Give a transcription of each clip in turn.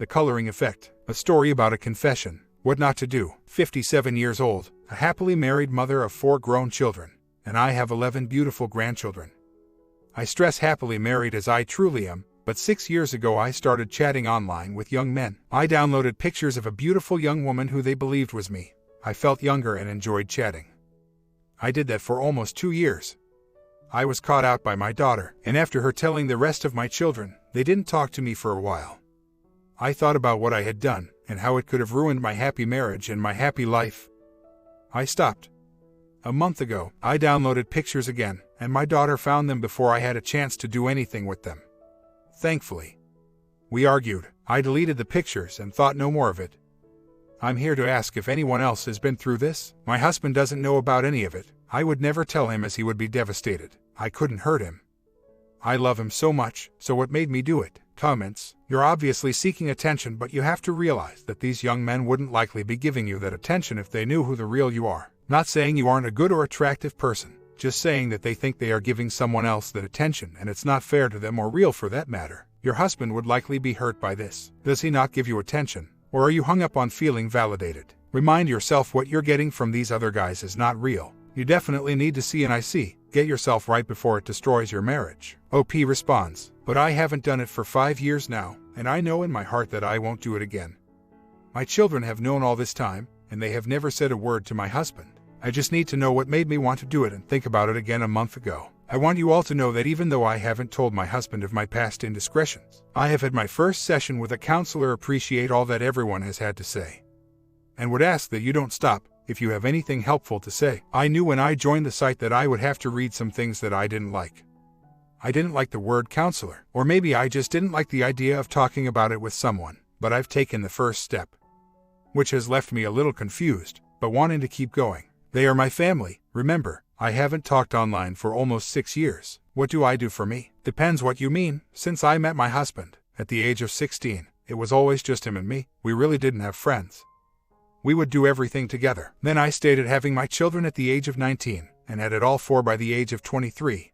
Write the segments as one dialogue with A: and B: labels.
A: The Coloring Effect. A story about a confession. What not to do. 57 years old, a happily married mother of 4 grown children, and I have 11 beautiful grandchildren. I stress happily married as I truly am, but 6 years ago I started chatting online with young men. I downloaded pictures of a beautiful young woman who they believed was me. I felt younger and enjoyed chatting. I did that for almost 2 years. I was caught out by my daughter, and after her telling the rest of my children, they didn't talk to me for a while. I thought about what I had done, and how it could have ruined my happy marriage and my happy life. I stopped. A month ago, I downloaded pictures again, and my daughter found them before I had a chance to do anything with them. Thankfully. We argued. I deleted the pictures and thought no more of it. I'm here to ask if anyone else has been through this. My husband doesn't know about any of it. I would never tell him as he would be devastated. I couldn't hurt him. I love him so much, so what made me do it? Comments. You're obviously seeking attention, but you have to realize that these young men wouldn't likely be giving you that attention if they knew who the real you are. Not saying you aren't a good or attractive person, just saying that they think they are giving someone else that attention and it's not fair to them or real for that matter. Your husband would likely be hurt by this. Does he not give you attention? Or are you hung up on feeling validated? Remind yourself what you're getting from these other guys is not real. You definitely need to see an IC. Get yourself right before it destroys your marriage. OP responds, but I haven't done it for 5 years now, and I know in my heart that I won't do it again. My children have known all this time, and they have never said a word to my husband. I just need to know what made me want to do it and think about it again a month ago. I want you all to know that even though I haven't told my husband of my past indiscretions, I have had my first session with a counselor. Appreciate all that everyone has had to say, and would ask that you don't stop if you have anything helpful to say. I knew when I joined the site that I would have to read some things that I didn't like. I didn't like the word counselor, or maybe I just didn't like the idea of talking about it with someone, but I've taken the first step, which has left me a little confused, but wanting to keep going. They are my family. Remember, I haven't talked online for almost 6 years. What do I do for me? Depends what you mean. Since I met my husband, at the age of 16, it was always just him and me. We really didn't have friends. We would do everything together. Then I stayed at having my children at the age of 19, and had it all 4 by the age of 23.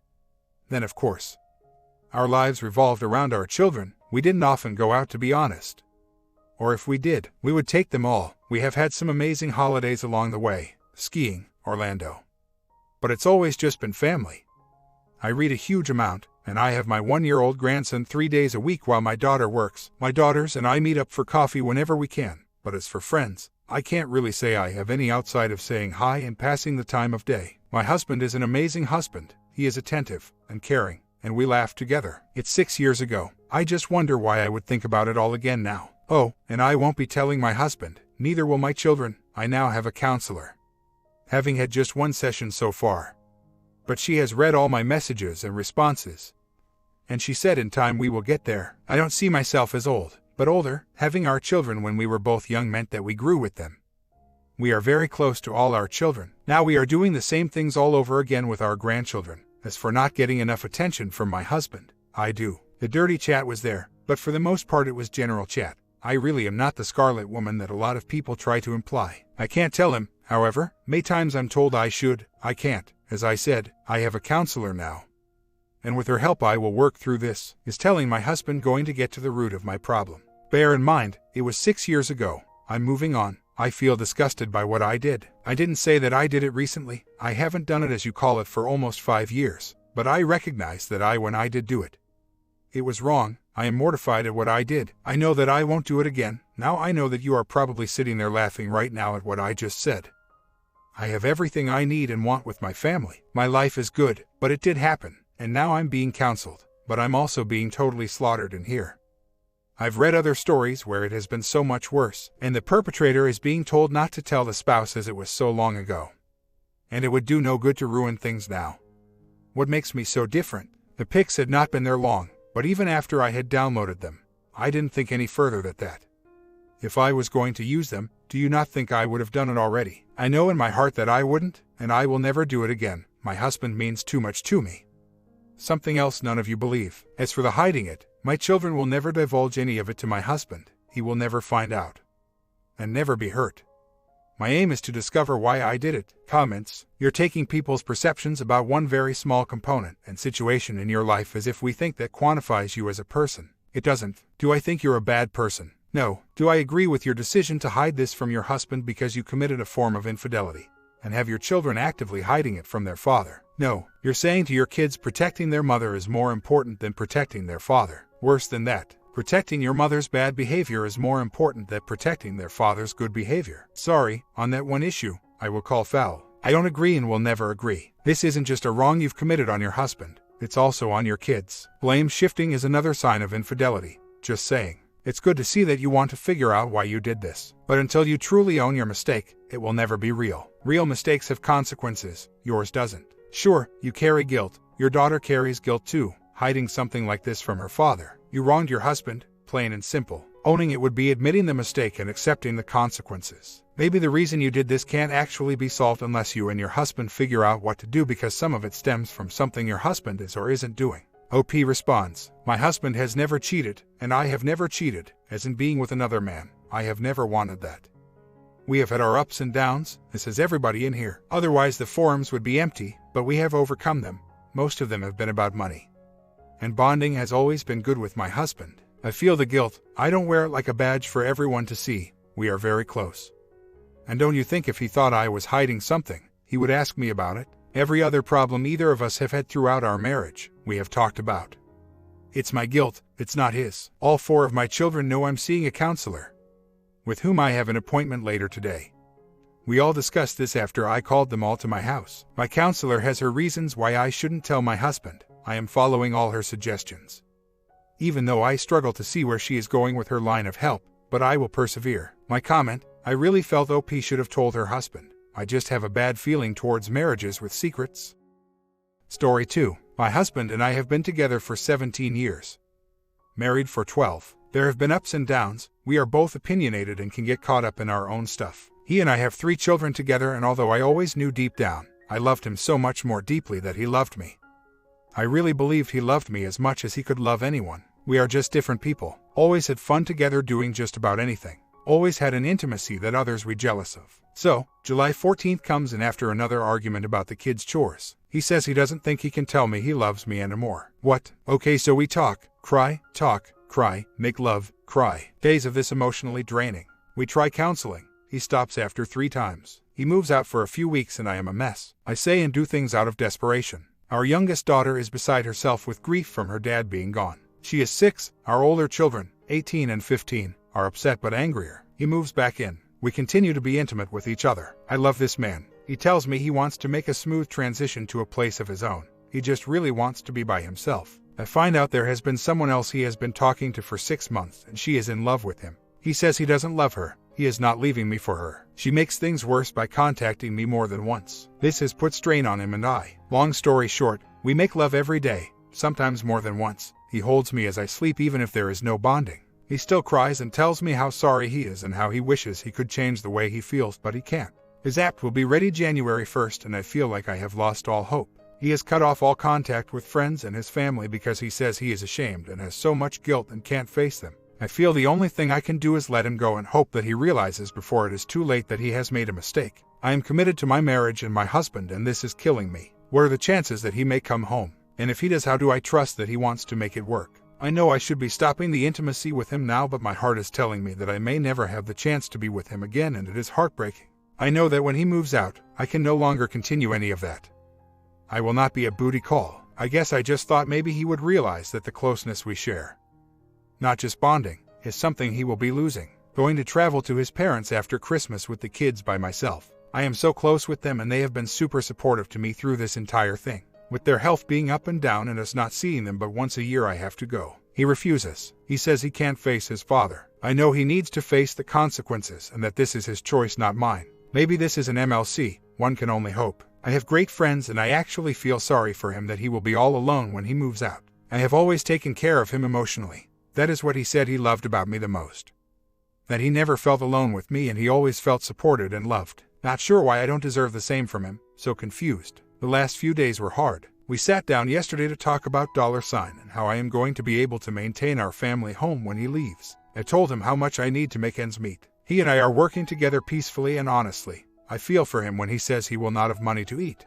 A: Then of course, our lives revolved around our children. We didn't often go out, to be honest. Or if we did, we would take them all. We have had some amazing holidays along the way. Skiing, Orlando. But it's always just been family. I read a huge amount, and I have my 1-year-old grandson 3 days a week while my daughter works. My daughters and I meet up for coffee whenever we can, but as for friends, I can't really say I have any outside of saying hi and passing the time of day. My husband is an amazing husband. He is attentive and caring, and we laugh together. It's 6 years ago. I just wonder why I would think about it all again now. Oh, and I won't be telling my husband, neither will my children. I now have a counselor, having had just 1 session so far. But she has read all my messages and responses, and she said in time we will get there. I don't see myself as old, but older. Having our children when we were both young meant that we grew with them. We are very close to all our children. Now we are doing the same things all over again with our grandchildren. As for not getting enough attention from my husband, I do. The dirty chat was there, but for the most part it was general chat. I really am not the Scarlet Woman that a lot of people try to imply. I can't tell him, however, many times I'm told I should. I can't. As I said, I have a counselor now, and with her help I will work through this. Is telling my husband going to get to the root of my problem. Bear in mind, it was 6 years ago. I'm moving on. I feel disgusted by what I did. I didn't say that I did it recently. I haven't done it as you call it for almost 5 years, but I recognize that when I did do it, it was wrong. I am mortified at what I did. I know that I won't do it again. Now I know that you are probably sitting there laughing right now at what I just said. I have everything I need and want with my family. My life is good, but it did happen, and now I'm being counseled, but I'm also being totally slaughtered in here. I've read other stories where it has been so much worse, and the perpetrator is being told not to tell the spouse as it was so long ago. And it would do no good to ruin things now. What makes me so different? The pics had not been there long, but even after I had downloaded them, I didn't think any further than that. If I was going to use them, do you not think I would have done it already? I know in my heart that I wouldn't, and I will never do it again. My husband means too much to me. Something else none of you believe. As for the hiding it, my children will never divulge any of it to my husband. He will never find out, and never be hurt. My aim is to discover why I did it. Comments. You're taking people's perceptions about one very small component and situation in your life as if we think that quantifies you as a person. It doesn't. Do I think you're a bad person? No. Do I agree with your decision to hide this from your husband because you committed a form of infidelity, and have your children actively hiding it from their father? No. You're saying to your kids protecting their mother is more important than protecting their father. Worse than that, protecting your mother's bad behavior is more important than protecting their father's good behavior. Sorry, on that one issue, I will call foul. I don't agree and will never agree. This isn't just a wrong you've committed on your husband, it's also on your kids. Blame shifting is another sign of infidelity. Just saying. It's good to see that you want to figure out why you did this, but until you truly own your mistake, it will never be real. Real mistakes have consequences, yours doesn't. Sure, you carry guilt, your daughter carries guilt too, hiding something like this from her father. You wronged your husband, plain and simple. Owning it would be admitting the mistake and accepting the consequences. Maybe the reason you did this can't actually be solved unless you and your husband figure out what to do, because some of it stems from something your husband is or isn't doing. OP responds, my husband has never cheated, and I have never cheated, as in being with another man. I have never wanted that. We have had our ups and downs, as has everybody in here. Otherwise the forums would be empty, but we have overcome them. Most of them have been about money. And bonding has always been good with my husband. I feel the guilt. I don't wear it like a badge for everyone to see. We are very close. And don't you think if he thought I was hiding something, he would ask me about it? Every other problem either of us have had throughout our marriage, we have talked about. It's my guilt, it's not his. All 4 of my children know I'm seeing a counselor, with whom I have an appointment later today. We all discussed this after I called them all to my house. My counselor has her reasons why I shouldn't tell my husband. I am following all her suggestions. Even though I struggle to see where she is going with her line of help, but I will persevere. My comment, I really felt OP should have told her husband. I just have a bad feeling towards marriages with secrets. Story 2. My husband and I have been together for 17 years. Married for 12. There have been ups and downs. We are both opinionated and can get caught up in our own stuff. He and I have 3 children together, and although I always knew deep down, I loved him so much more deeply that he loved me. I really believed he loved me as much as he could love anyone. We are just different people. Always had fun together doing just about anything. Always had an intimacy that others were jealous of. So, July 14th comes, and after another argument about the kids' chores, he says he doesn't think he can tell me he loves me anymore. What? Okay, so we talk, cry, make love, cry. Days of this emotionally draining. We try counseling. He stops after 3 times. He moves out for a few weeks and I am a mess. I say and do things out of desperation. Our youngest daughter is beside herself with grief from her dad being gone. She is 6. Our older children, 18 and 15, are upset but angrier. He moves back in. We continue to be intimate with each other. I love this man. He tells me he wants to make a smooth transition to a place of his own. He just really wants to be by himself. I find out there has been someone else he has been talking to for 6 months, and she is in love with him. He says he doesn't love her. He is not leaving me for her. She makes things worse by contacting me more than once. This has put strain on him and I. Long story short, we make love every day, sometimes more than once. He holds me as I sleep even if there is no bonding. He still cries and tells me how sorry he is and how he wishes he could change the way he feels, but he can't. His app will be ready January 1st and I feel like I have lost all hope. He has cut off all contact with friends and his family because he says he is ashamed and has so much guilt and can't face them. I feel the only thing I can do is let him go and hope that he realizes before it is too late that he has made a mistake. I am committed to my marriage and my husband, and this is killing me. What are the chances that he may come home? And if he does, how do I trust that he wants to make it work? I know I should be stopping the intimacy with him now, but my heart is telling me that I may never have the chance to be with him again, and it is heartbreaking. I know that when he moves out, I can no longer continue any of that. I will not be a booty call. I guess I just thought maybe he would realize that the closeness we share, not just bonding, is something he will be losing. Going to travel to his parents after Christmas with the kids by myself. I am so close with them and they have been super supportive to me through this entire thing. With their health being up and down and us not seeing them but once a year, I have to go. He refuses. He says he can't face his father. I know he needs to face the consequences and that this is his choice, not mine. Maybe this is an MLC, one can only hope. I have great friends and I actually feel sorry for him that he will be all alone when he moves out. I have always taken care of him emotionally. That is what he said he loved about me the most. That he never felt alone with me and he always felt supported and loved. Not sure why I don't deserve the same from him, so confused. The last few days were hard. We sat down yesterday to talk about $sign and how I am going to be able to maintain our family home when he leaves. I told him how much I need to make ends meet. He and I are working together peacefully and honestly. I feel for him when he says he will not have money to eat,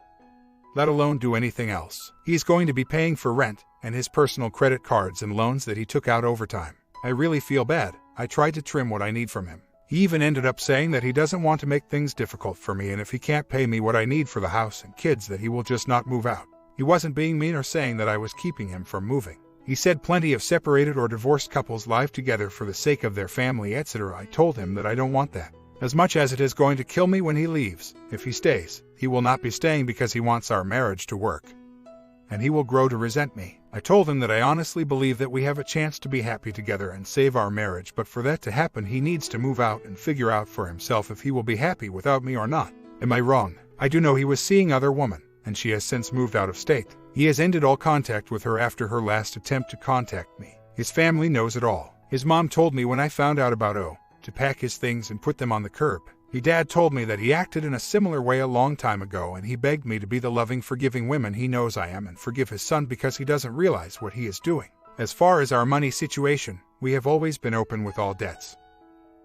A: let alone do anything else. He's going to be paying for rent and his personal credit cards and loans that he took out over time. I really feel bad. I tried to trim what I need from him. He even ended up saying that he doesn't want to make things difficult for me, and if he can't pay me what I need for the house and kids, that he will just not move out. He wasn't being mean or saying that I was keeping him from moving. He said plenty of separated or divorced couples live together for the sake of their family, etc. I told him that I don't want that. As much as it is going to kill me when he leaves, if he stays, he will not be staying because he wants our marriage to work. And he will grow to resent me. I told him that I honestly believe that we have a chance to be happy together and save our marriage, but for that to happen he needs to move out and figure out for himself if he will be happy without me or not. Am I wrong? I do know he was seeing other women, and she has since moved out of state. He has ended all contact with her after her last attempt to contact me. His family knows it all. His mom told me when I found out about to pack his things and put them on the curb. His dad told me that he acted in a similar way a long time ago, and he begged me to be the loving, forgiving woman he knows I am and forgive his son because he doesn't realize what he is doing. As far as our money situation, we have always been open with all debts.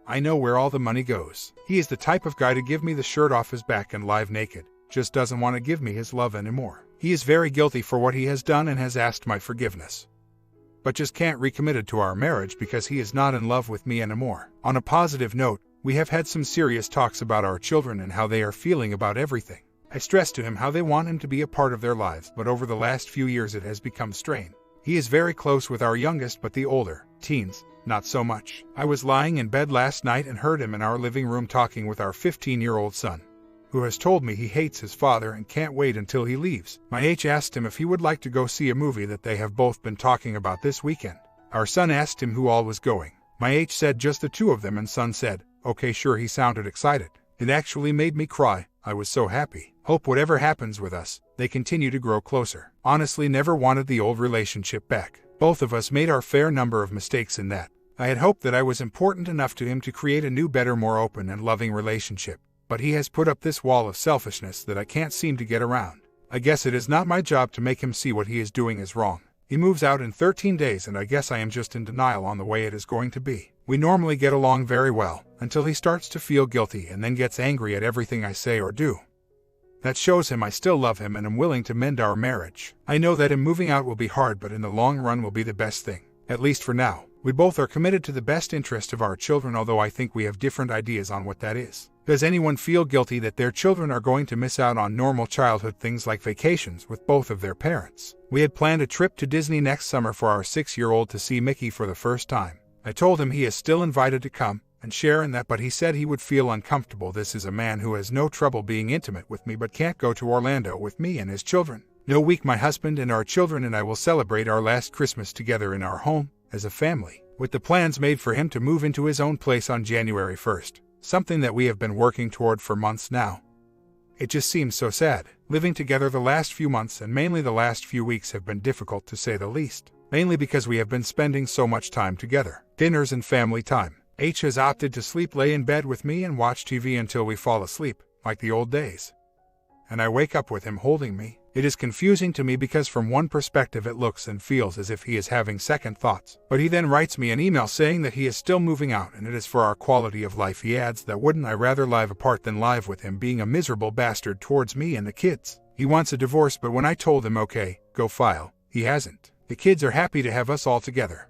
A: I know where all the money goes. He is the type of guy to give me the shirt off his back and live naked, just doesn't want to give me his love anymore. He is very guilty for what he has done and has asked my forgiveness, but just can't recommit to our marriage because he is not in love with me anymore. On a positive note, we have had some serious talks about our children and how they are feeling about everything. I stressed to him how they want him to be a part of their lives, but over the last few years it has become strained. He is very close with our youngest, but the older, teens, not so much. I was lying in bed last night and heard him in our living room talking with our 15-year-old son, who has told me he hates his father and can't wait until he leaves. My asked him if he would like to go see a movie that they have both been talking about this weekend. Our son asked him who all was going. My said just the two of them, and son said, okay, sure. He sounded excited. It actually made me cry. I was so happy. Hope whatever happens with us, they continue to grow closer. Honestly, never wanted the old relationship back. Both of us made our fair number of mistakes in that. I had hoped that I was important enough to him to create a new, better, more open and loving relationship. But he has put up this wall of selfishness that I can't seem to get around. I guess it is not my job to make him see what he is doing is wrong. He moves out in 13 days, and I guess I am just in denial on the way it is going to be. We normally get along very well, until he starts to feel guilty and then gets angry at everything I say or do. That shows him I still love him and am willing to mend our marriage. I know that him moving out will be hard, but in the long run will be the best thing. At least for now. We both are committed to the best interest of our children, although I think we have different ideas on what that is. Does anyone feel guilty that their children are going to miss out on normal childhood things like vacations with both of their parents? We had planned a trip to Disney next summer for our 6-year-old to see Mickey for the first time. I told him he is still invited to come and share in that, but he said he would feel uncomfortable. This is a man who has no trouble being intimate with me but can't go to Orlando with me and his children. No week my husband and our children and I will celebrate our last Christmas together in our home as a family, with the plans made for him to move into his own place on January 1st. Something that we have been working toward for months now. It just seems so sad. Living together the last few months and mainly the last few weeks have been difficult to say the least. Mainly because we have been spending so much time together. Dinners and family time. Has opted to lay in bed with me and watch TV until we fall asleep, like the old days. And I wake up with him holding me. It is confusing to me because from one perspective it looks and feels as if he is having second thoughts. But he then writes me an email saying that he is still moving out and it is for our quality of life. He adds that wouldn't I rather live apart than live with him being a miserable bastard towards me and the kids. He wants a divorce, but when I told him okay, go file, he hasn't. The kids are happy to have us all together.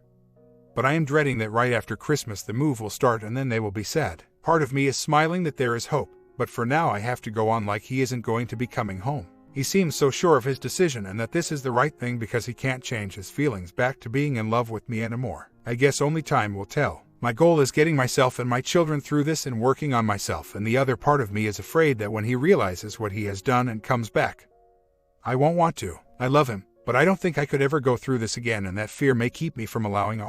A: But I am dreading that right after Christmas the move will start and then they will be sad. Part of me is smiling that there is hope, but for now I have to go on like he isn't going to be coming home. He seems so sure of his decision and that this is the right thing because he can't change his feelings back to being in love with me anymore. I guess only time will tell. My goal is getting myself and my children through this and working on myself, and the other part of me is afraid that when he realizes what he has done and comes back, I won't want to. I love him, but I don't think I could ever go through this again, and that fear may keep me from allowing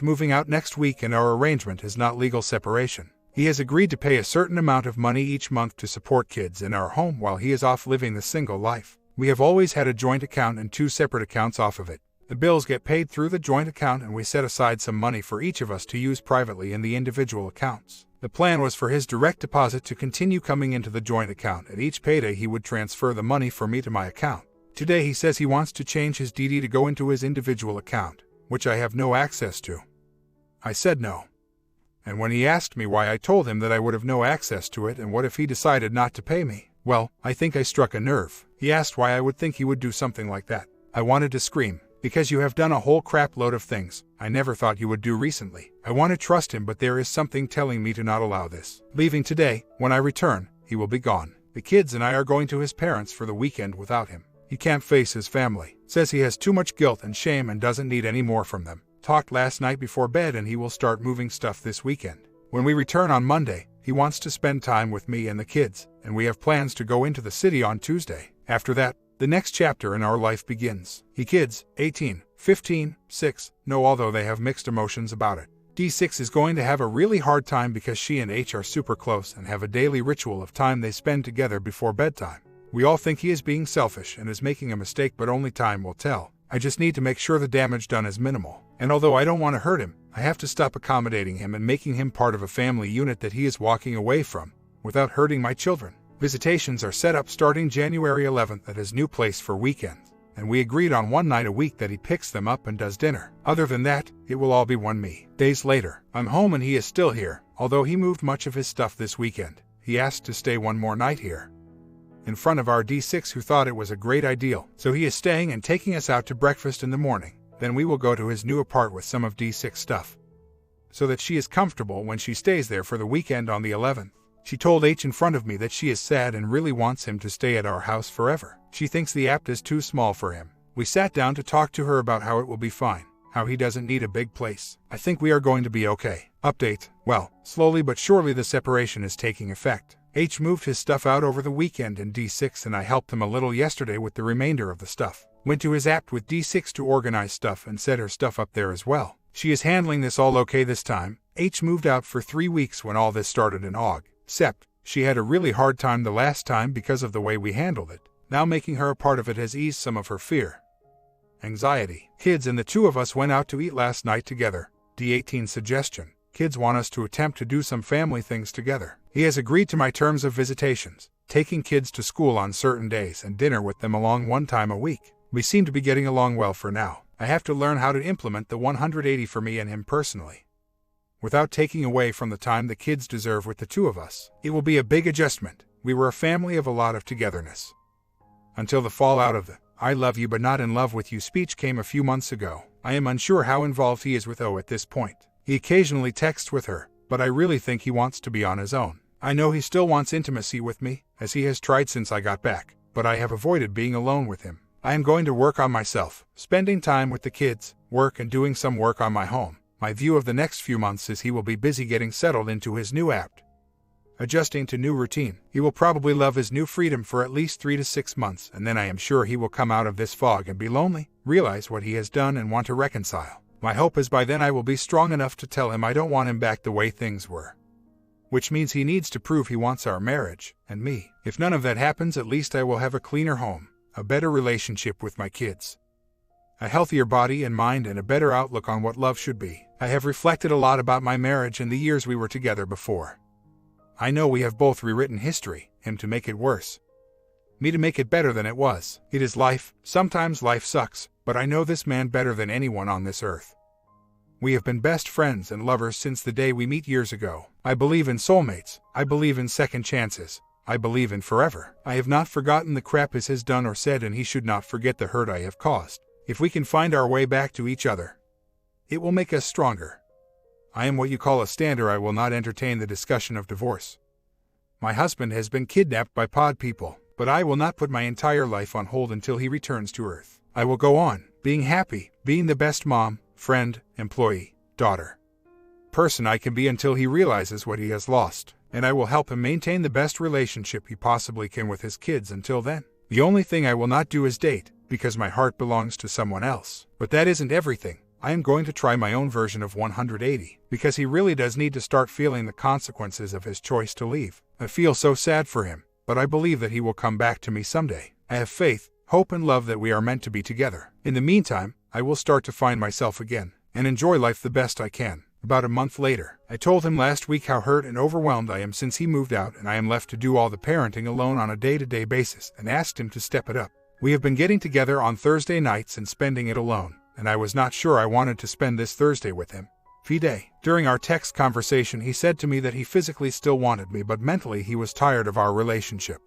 A: moving out next week, and our arrangement is not legal separation. He has agreed to pay a certain amount of money each month to support kids in our home while he is off living the single life. We have always had a joint account and 2 separate accounts off of it. The bills get paid through the joint account and we set aside some money for each of us to use privately in the individual accounts. The plan was for his direct deposit to continue coming into the joint account. At each payday he would transfer the money for me to my account. Today he says he wants to change his DD to go into his individual account, which I have no access to. I said no. And when he asked me why, I told him that I would have no access to it, and what if he decided not to pay me? Well, I think I struck a nerve. He asked why I would think he would do something like that. I wanted to scream. Because you have done a whole crap load of things I never thought you would do recently. I want to trust him, but there is something telling me to not allow this. Leaving today, when I return, he will be gone. The kids and I are going to his parents for the weekend without him. He can't face his family. Says he has too much guilt and shame and doesn't need any more from them. Talked last night before bed and he will start moving stuff this weekend. When we return on Monday, he wants to spend time with me and the kids, and we have plans to go into the city on Tuesday. After that, the next chapter in our life begins. He kids, 18, 15, 6, know although they have mixed emotions about it. D6 is going to have a really hard time because she and H are super close and have a daily ritual of time they spend together before bedtime. We all think he is being selfish and is making a mistake, but only time will tell. I just need to make sure the damage done is minimal. And although I don't want to hurt him, I have to stop accommodating him and making him part of a family unit that he is walking away from, without hurting my children. Visitations are set up starting January 11th at his new place for weekends, and we agreed on one night a week that he picks them up and does dinner. Other than that, it will all be one me. Days later, I'm home and he is still here, although he moved much of his stuff this weekend. He asked to stay one more night here, in front of our D6, who thought it was a great idea. So he is staying and taking us out to breakfast in the morning. Then we will go to his new apartment with some of D6 stuff, so that she is comfortable when she stays there for the weekend on the 11th. She told H in front of me that she is sad and really wants him to stay at our house forever. She thinks the apt is too small for him. We sat down to talk to her about how it will be fine, how he doesn't need a big place. I think we are going to be okay. Update: well, slowly but surely the separation is taking effect. H moved his stuff out over the weekend in D6 and I helped him a little yesterday with the remainder of the stuff. Went to his app with D6 to organize stuff and set her stuff up there as well. She is handling this all okay this time. H moved out for 3 weeks when all this started in Aug. Except, she had a really hard time the last time because of the way we handled it. Now making her a part of it has eased some of her fear, anxiety. Kids and the two of us went out to eat last night together. D18 suggestion: kids want us to attempt to do some family things together. He has agreed to my terms of visitations, taking kids to school on certain days and dinner with them along one time a week. We seem to be getting along well for now. I have to learn how to implement the 180 for me and him personally, without taking away from the time the kids deserve with the two of us. It will be a big adjustment. We were a family of a lot of togetherness, until the fallout of the "I love you but not in love with you" speech came a few months ago. I am unsure how involved he is with O at this point. He occasionally texts with her, but I really think he wants to be on his own. I know he still wants intimacy with me, as he has tried since I got back, but I have avoided being alone with him. I am going to work on myself, spending time with the kids, work and doing some work on my home. My view of the next few months is he will be busy getting settled into his new app, adjusting to new routine. He will probably love his new freedom for at least 3 to 6 months, and then I am sure he will come out of this fog and be lonely, realize what he has done and want to reconcile. My hope is by then I will be strong enough to tell him I don't want him back the way things were, which means he needs to prove he wants our marriage, and me. If none of that happens, at least I will have a cleaner home, a better relationship with my kids, a healthier body and mind, and a better outlook on what love should be. I have reflected a lot about my marriage and the years we were together before. I know we have both rewritten history, him to make it worse, me to make it better than it was. It is life. Sometimes life sucks, but I know this man better than anyone on this earth. We have been best friends and lovers since the day we met years ago. I believe in soulmates. I believe in second chances. I believe in forever. I have not forgotten the crap he has done or said, and he should not forget the hurt I have caused. If we can find our way back to each other, it will make us stronger. I am what you call a stander. I will not entertain the discussion of divorce. My husband has been kidnapped by pod people, but I will not put my entire life on hold until he returns to Earth. I will go on, being happy, being the best mom, friend, employee, daughter, person I can be until he realizes what he has lost, and I will help him maintain the best relationship he possibly can with his kids until then. The only thing I will not do is date, because my heart belongs to someone else. But that isn't everything. I am going to try my own version of 180, because he really does need to start feeling the consequences of his choice to leave. I feel so sad for him, but I believe that he will come back to me someday. I have faith, hope and love that we are meant to be together. In the meantime, I will start to find myself again, and enjoy life the best I can. About a month later, I told him last week how hurt and overwhelmed I am since he moved out and I am left to do all the parenting alone on a day-to-day basis, and asked him to step it up. We have been getting together on Thursday nights and spending it alone, and I was not sure I wanted to spend this Thursday with him. V-Day. During our text conversation, he said to me that he physically still wanted me, but mentally he was tired of our relationship,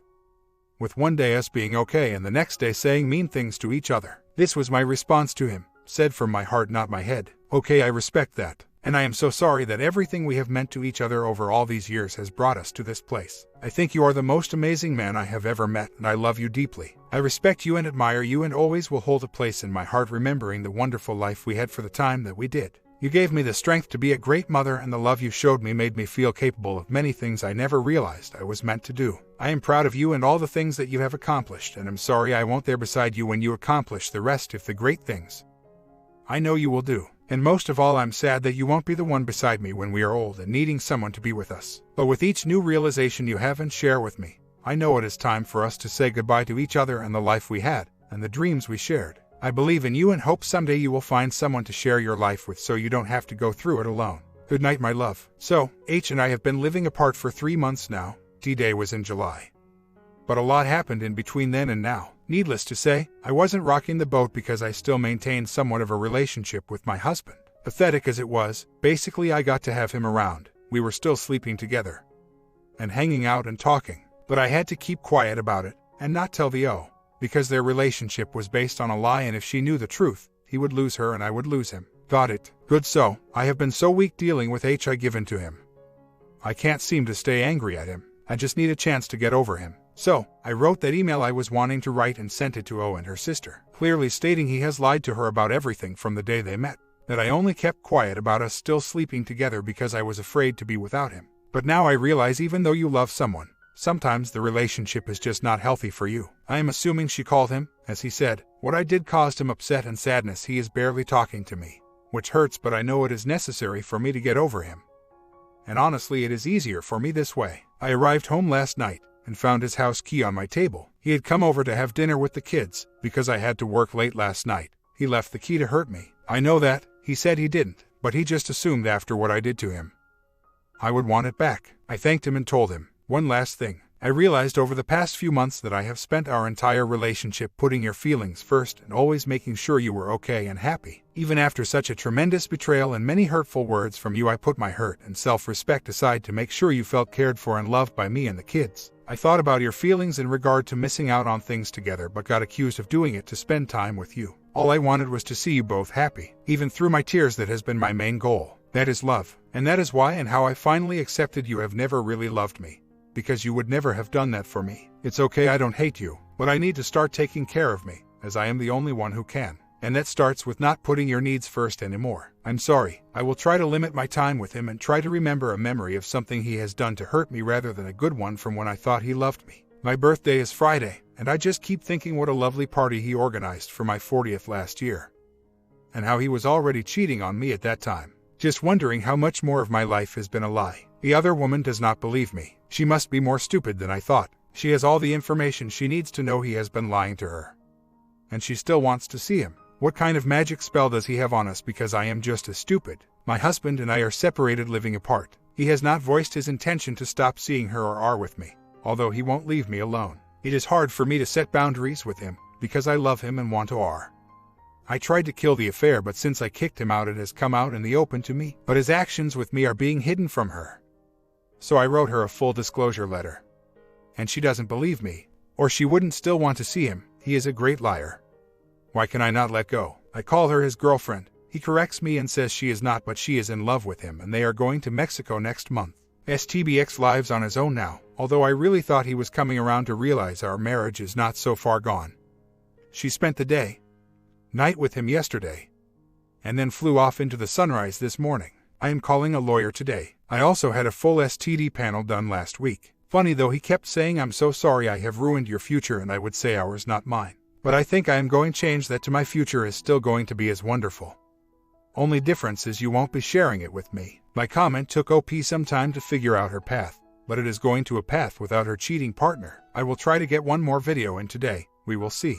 A: with one day us being okay and the next day saying mean things to each other. This was my response to him, said from my heart, not my head. Okay, I respect that. And I am so sorry that everything we have meant to each other over all these years has brought us to this place. I think you are the most amazing man I have ever met, and I love you deeply. I respect you and admire you and always will hold a place in my heart, remembering the wonderful life we had for the time that we did. You gave me the strength to be a great mother, and the love you showed me made me feel capable of many things I never realized I was meant to do. I am proud of you and all the things that you have accomplished, and am sorry I won't there beside you when you accomplish the rest of the great things I know you will do. And most of all, I'm sad that you won't be the one beside me when we are old and needing someone to be with us. But with each new realization you have and share with me, I know it is time for us to say goodbye to each other and the life we had, and the dreams we shared. I believe in you and hope someday you will find someone to share your life with so you don't have to go through it alone. Good night, my love. So, H and I have been living apart for 3 months now. D-Day was in July. But a lot happened in between then and now. Needless to say, I wasn't rocking the boat because I still maintained somewhat of a relationship with my husband. Pathetic as it was, basically I got to have him around. We were still sleeping together and hanging out and talking. But I had to keep quiet about it and not tell the O, because their relationship was based on a lie, and if she knew the truth, he would lose her and I would lose him. Got it. Good. So, I have been so weak dealing with H I given to him. I can't seem to stay angry at him. I just need a chance to get over him. So, I wrote that email I was wanting to write and sent it to O and her sister, clearly stating he has lied to her about everything from the day they met, that I only kept quiet about us still sleeping together because I was afraid to be without him. But now I realize even though you love someone, sometimes the relationship is just not healthy for you. I am assuming she called him, as he said. What I did caused him upset and sadness. He is barely talking to me, which hurts, but I know it is necessary for me to get over him. And honestly, it is easier for me this way. I arrived home last night and found his house key on my table. He had come over to have dinner with the kids because I had to work late last night. He left the key to hurt me. I know that. He said he didn't, but he just assumed after what I did to him, I would want it back. I thanked him and told him. One last thing. I realized over the past few months that I have spent our entire relationship putting your feelings first and always making sure you were okay and happy. Even after such a tremendous betrayal and many hurtful words from you, I put my hurt and self-respect aside to make sure you felt cared for and loved by me and the kids. I thought about your feelings in regard to missing out on things together, but got accused of doing it to spend time with you. All I wanted was to see you both happy. Even through my tears, that has been my main goal. That is love. And that is why and how I finally accepted you have never really loved me, because you would never have done that for me. It's okay, I don't hate you, but I need to start taking care of me, as I am the only one who can. And that starts with not putting your needs first anymore. I'm sorry. I will try to limit my time with him and try to remember a memory of something he has done to hurt me rather than a good one from when I thought he loved me. My birthday is Friday, and I just keep thinking what a lovely party he organized for my 40th last year, and how he was already cheating on me at that time. Just wondering how much more of my life has been a lie. The other woman does not believe me. She must be more stupid than I thought. She has all the information she needs to know he has been lying to her, and she still wants to see him. What kind of magic spell does he have on us? Because I am just as stupid. My husband and I are separated, living apart. He has not voiced his intention to stop seeing her or are with me, although he won't leave me alone. It is hard for me to set boundaries with him, because I love him and want to are. I tried to kill the affair, but since I kicked him out, it has come out in the open to me. But his actions with me are being hidden from her. So I wrote her a full disclosure letter. And she doesn't believe me, or she wouldn't still want to see him. He is a great liar. Why can I not let go? I call her his girlfriend. He corrects me and says she is not, but she is in love with him, and they are going to Mexico next month. STBX lives on his own now, although I really thought he was coming around to realize our marriage is not so far gone. She spent the night with him yesterday, and then flew off into the sunrise this morning. I am calling a lawyer today. I also had a full STD panel done last week. Funny though, he kept saying, I'm so sorry I have ruined your future, and I would say ours, not mine. But I think I am going to change that to my future is still going to be as wonderful. Only difference is you won't be sharing it with me. My comment took OP some time to figure out her path, but it is going to a path without her cheating partner. I will try to get one more video in today. We will see.